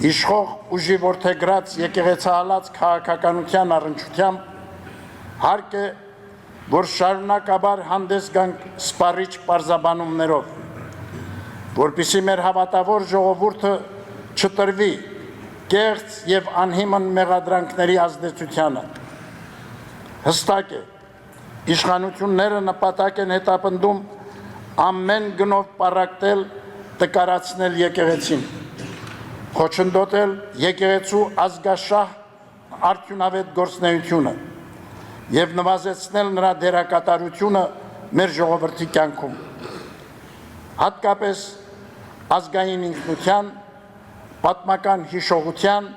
Իշխող ուժի որդեգրած եկեղեցահալած քաղաքականության առնչությամբ հարկ է, որ շարունակաբար հանդես գանք սպառիչ պարզաբանումներով, որպեսզի մեր հավատավոր ժողովուրդը չտրվի կեղծ եւ անհիմն մեղադրանքների ազդեցությանը։ Հստակ է, իշխանությունները նպատակ են հետապնդում ամեն գնով պառակտել, տկարացնել եկեղեցին, խոչընդոտել եկեղեցու ազգաշահ արդյունավետ գործունեությունը եւ նվազեցնել նրա դերակատարությունը մեր ժողովրդի կյանքում, հատկապես ազգային ինքնության, պատմական հիշողության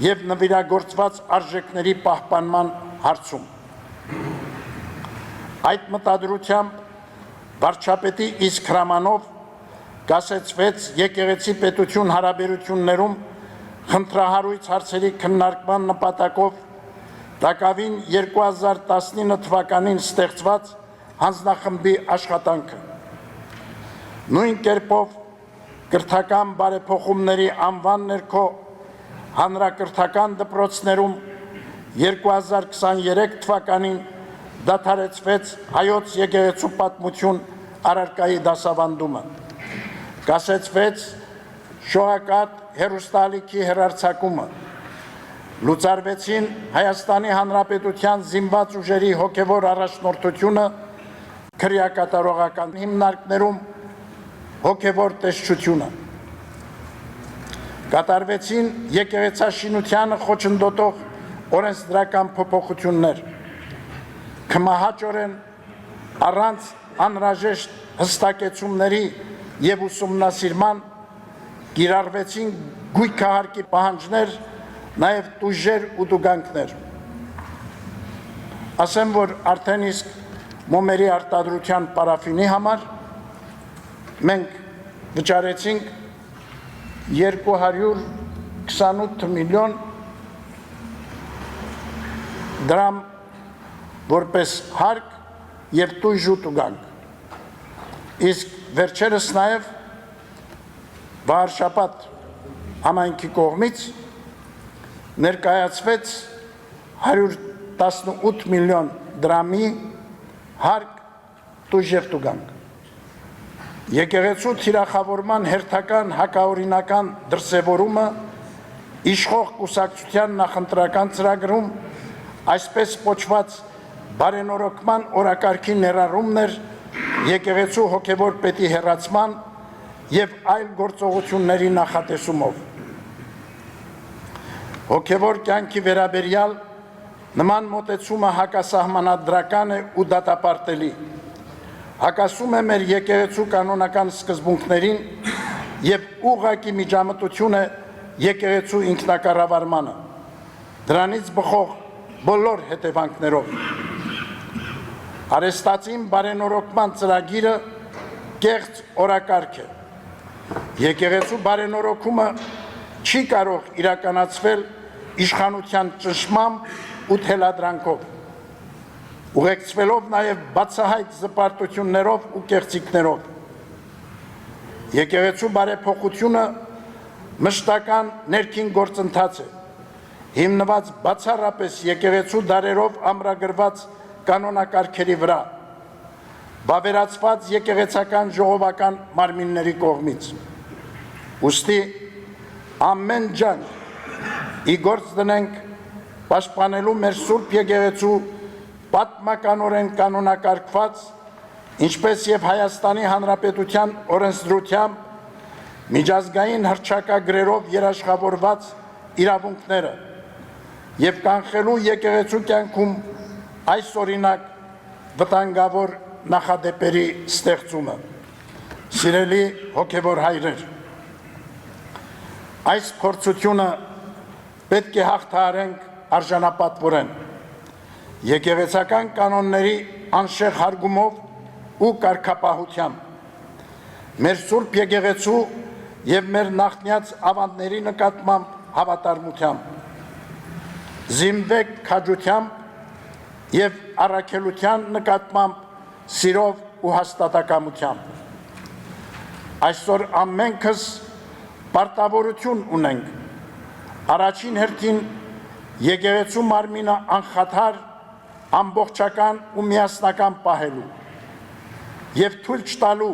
եւ նվիրագործված արժեքների պահպանման հարցում։ Այդ մտադրությամբ վարչապետի իսկ հրամանով կասեցվեց եկեղեցի պետություն հարաբերություններում խնդրահարույց հարցերի քննարկման նպատակով տակավին 2019 թվականին ստեղծված հանձնախմբի աշխատանքը։ Նույն կերպով կրթական բարեփոխումների անվան ներքո հանրակրթական դպրոցներում 2023 թվականին դադարեցվեց հայոց եկեղեցու պատմություն առարկայի դասավանդումը, կասեցվեց շոհակատ հեռուստաալիքի հեռարձակումը, լուծարվեցին Հայաստանի Հանրապետության զինված ուժերի հոգևոր առաջնորդությունը քրեակատարողական հիմնարկներում հոգևոր տեսչությունը, կատարվեցին եկեղեցաշինությանը խոչընդոտող օրենսդրական փոփոխություններ, քմահաճորեն առանց անհրաժեշտ հստակեցումների եւ ուսումնասիրման կիրառվեցին գույքահարկի պահանջներ, նաեւ տուժեր ու դուգանքներ։ Ասեմ, որ արդեն իսկ մոմերի արտադրության պարաֆինի համար մենք վճարեցինք 228 միլիոն դրամ որպես հարկ եւ տույժ ու տուգանք։ Իսկ վերջերս նաեւ Վարշապատ համայնքի կողմից ներկայացվեց 118 միլիոն դրամի հարկ տույժ եւ տուգանք։ Եկեղեցու թիրախավորման հերթական հակաօրինական դրսևորումը իշխող կուսակցության նախընտրական ծրագրում այսպես կոչված բարենորոգման օրակարգի ներառումն էր եկեղեցու հոգևոր պետի հեռացման եւ այլ գործողությունների նախատեսումով։ Հոգևոր կյանքի վերաբերյալ նման մոտեցումը հակասահմանադրական է ու դատապարտելի, հակասում է մեր եկեղեցու կանոնական սկզբունքներին եւ ուղղակի միջամտություն է եկեղեցու ինքնակառավարմանը, դրանից բխող բոլոր հետևանքներով։ Արեստացին բարենորոգման ծրագիրը կեղծ օրակարգ է։ Եկեղեցու բարենորոգումը չի կարող իրականացվել իշխանության ճնշմամբ ու թելադրանքով, ուղեկցվելով նաև բացահայտ զպարտություններով ու կեղծիքներով։ Եկեղեցու բարեփոխությունը մշտական ներքին գործընթաց է, հիմնված բացառապես եկեղեցու դարերով ամրագրված կանոնակարգերի վրա, բավերացված եկեղեցական ժողովական մարմինների կողմից։ Ուստի ամեն ջանք ի գործ դնենք պաշտպանելու մեր սուրբ եկեղեցու պատմականորեն կանոնակարգված, ինչպես եւ Հայաստանի Հանրապետության օրենսդրությամբ միջազգային հռչակագրերով երաշխավորված իրավունքները եւ կանխելու եկեղեցու կյանքում այս օրինակ վտանգավոր նախադեպերի ստեղծումը։ Սիրելի հոգևոր հայրեր, այս փորձությունը պետք է հաղթահարենք արժանապատվորեն, եկեղեցական կանոնների անշեղ հարգումով ու կարգապահությամբ, մեր սուրբ եկեղեցու եւ մեր նախնյաց ավանդների նկատմամբ հավատարմությամբ, զինվեք քաջությամբ եւ առաքելության նկատմամբ սիրով ու հաստատակամությամբ։ Այսօր ամենքս պարտավորություն ունենք Առաջին հերթին եկեղեցու մարմինը անխաթար, ամբողջական ու միասնական պահելու և թույլ չտալու,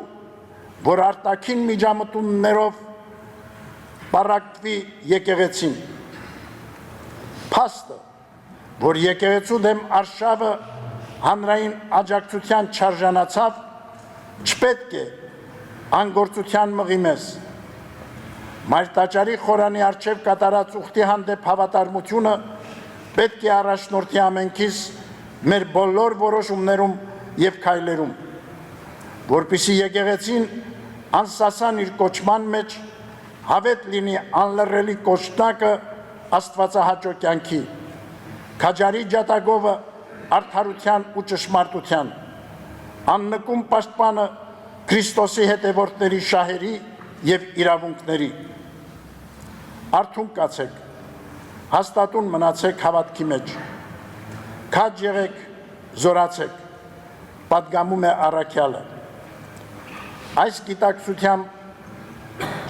որ արտաքին միջամտումներով պառակտվի եկեղեցին։ Փաստը, որ եկեղեցու դեմ արշավը հանրային աջակցության չարժանացավ, չպետք է անգործության մղի մեզ։ Մայրտաճարի խորանի առջև կատարած ուխտի հանդեպ հավատարմությունը պետք է առաջնորդի ամենքիս մեր բոլոր որոշումներում և քայլերում, որպեսզի եկեղեցին անսասան իր կոչման մեջ հավետ լինի անլռելի կոչնակը աստվածահաճո կյանքի, քաջարի ջատագովը արդարության ու ճշմարտության, աննկուն պաշտպանը Քրիստոսի հետևորդների շահերի և իրավունքների։ Արթուն կացեք, հաստատուն մնացեք հավատքի մեջ, քաջ եղեք, զորացեք, պատգամում է առաքյալը։ Այս գիտակցությամբ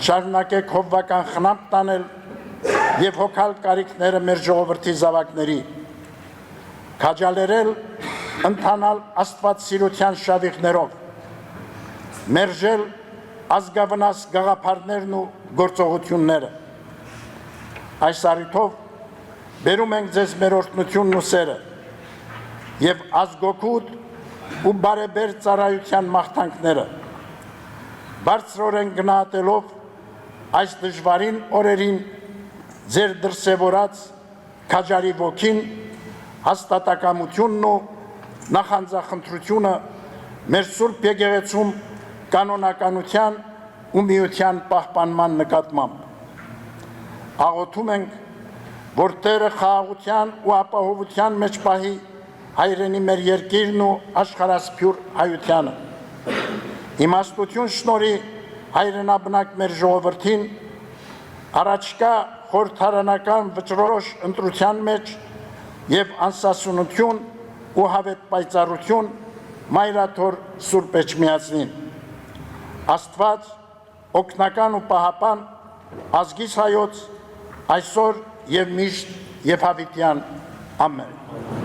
շարունակեք հովվական խնամք տանել և հոգալ կարիքները մեր ժողովրդի զավակների, քաջալերել ընթանալ Աստված սիրության շավիղներով, մերժել ազգավնաս գաղափարներն ու գործողությունները։ Այս առիթով բերում ենք ձեզ մեր օրհնությունն ու սերը և ազգօգուտ ու բարեբեր ծառայության մաղթանքները, բարձրորեն գնահատելով այս դժվարին օրերին ձեր դրսևորած քաջարի ոգին, հաստատակամությունն ու նախանձախնդրությունը մեր Սուրբ եկեղեցում կանոնականության ու միության պահպանման նկատմամբ։ Աղոթում ենք, որ Տերը խաղաղության ու ապահովության մեջ պահի հայրենի մեր երկիրն ու աշխարհասփյուռ հայությանը։ Իմաստություն շնորհի հայրենաբնակ մեր ժողովրդին, առաջկա խորհրդարանական վճռորոշ ընտրության մեջ և անսասունություն ու հավետ պայծառություն Մայրաթոր Սուրբ Էջմիածնին։ Աստված օգնական ու պահապան ազգիս հայոց այսօր և միշտ և հավիտյան ամեն։